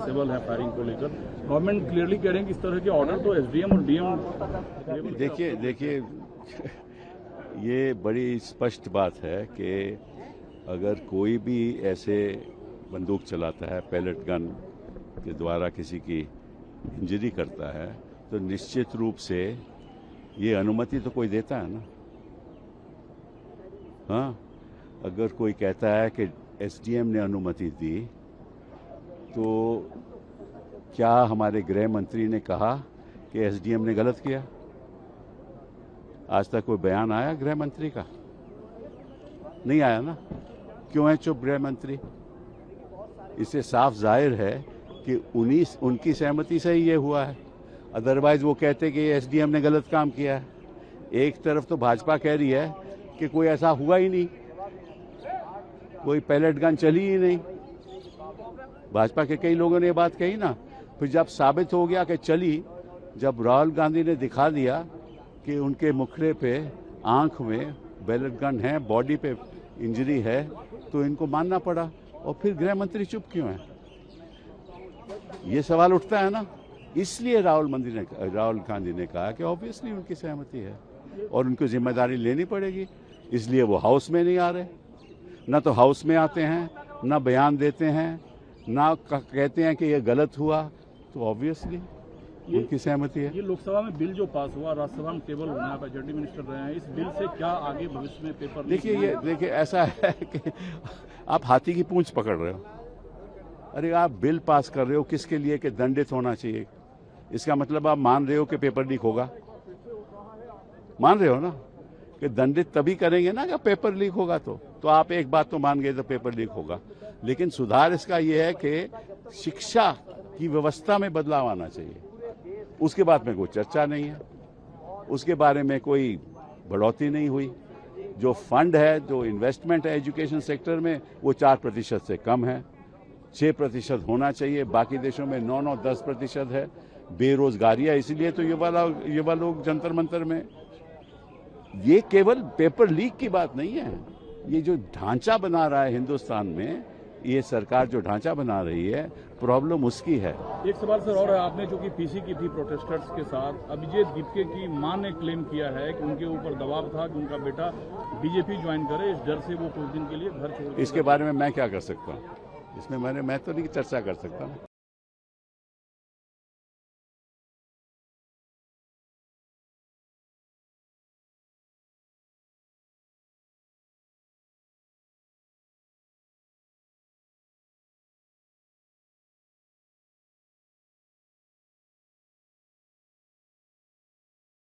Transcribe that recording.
Responsible है firing को लेकर। गवर्नमेंट क्लियरली कह रहे हैं कि इस तरह के ऑर्डर तो एसडीएम और डीएम। देखिए ये बड़ी स्पष्ट बात है कि अगर कोई भी ऐसे बंदूक चलाता है, पैलेट गन के द्वारा किसी की इंजरी करता है, तो निश्चित रूप से ये अनुमति तो कोई देता है ना। हाँ, अगर कोई कहता है कि एसडीएम ने अनुमति दी, तो क्या हमारे गृह मंत्री ने कहा कि एसडीएम ने गलत किया? आज तक कोई बयान आया गृह मंत्री का? नहीं आया ना। क्यों है चुप गृह मंत्री? इससे साफ जाहिर है कि उनकी सहमति से ही ये हुआ है। अदरवाइज वो कहते कि एसडीएम ने गलत काम किया है। एक तरफ तो भाजपा कह रही है कि कोई ऐसा हुआ ही नहीं, कोई पैलेट गन चली ही नहीं। भाजपा के कई लोगों ने ये बात कही ना। फिर जब साबित हो गया कि चली, जब राहुल गांधी ने दिखा दिया कि उनके मुखड़े पे, आंख में पैलेट गन है, बॉडी पे इंजरी है, तो इनको मानना पड़ा। और फिर गृह मंत्री चुप क्यों है? ये सवाल उठता है ना। इसलिए राहुल गांधी ने कहा कि ऑब्वियसली उनकी सहमति है और उनको जिम्मेदारी लेनी पड़ेगी। इसलिए वो हाउस में नहीं आ रहे। ना तो हाउस में आते हैं, ना बयान देते हैं, ना कहते हैं कि ये गलत हुआ, तो ऑब्वियसली उनकी सहमति है। ये लोकसभा में बिल जो पास हुआ, राज्यसभा में टेबल होना है, बजट मिनिस्टर रहे हैं, इस बिल से क्या आगे भविष्य में पेपर? देखिए ऐसा है कि आप हाथी की पूंछ पकड़ रहे हो। अरे आप बिल पास कर रहे हो किसके लिए? कि दंडित होना चाहिए। इसका मतलब आप मान रहे हो कि पेपर लीक होगा? मान रहे हो ना कि दंडित तभी करेंगे ना कि पेपर लीक होगा। तो आप एक बात तो मान गए तो पेपर लीक होगा। लेकिन सुधार इसका ये है कि शिक्षा की व्यवस्था में बदलाव आना चाहिए। उसके बाद में कोई चर्चा नहीं है, उसके बारे में कोई बढ़ोतरी नहीं हुई। जो फंड है, जो इन्वेस्टमेंट है एजुकेशन सेक्टर में, वो 4% से कम है। 6% होना चाहिए। बाकी देशों में 9-10% है। बेरोजगारी है, इसीलिए तो युवा लोग जंतर मंतर में। ये केवल पेपर लीक की बात नहीं है। ये जो ढांचा बना रहा है हिंदुस्तान में, ये सरकार जो ढांचा बना रही है, प्रॉब्लम उसकी है। एक सवाल सर और है, आपने जो कि पीसी की थी प्रोटेस्टर्स के साथ, अभिजीत दीपके की मां ने क्लेम किया है कि उनके ऊपर दबाव था कि उनका बेटा बीजेपी ज्वाइन करे, इस डर से वो कुछ दिन के लिए घर छोड़। इसके बारे में मैं क्या कर सकता हूँ? इसमें मैं तो नहीं चर्चा कर सकता।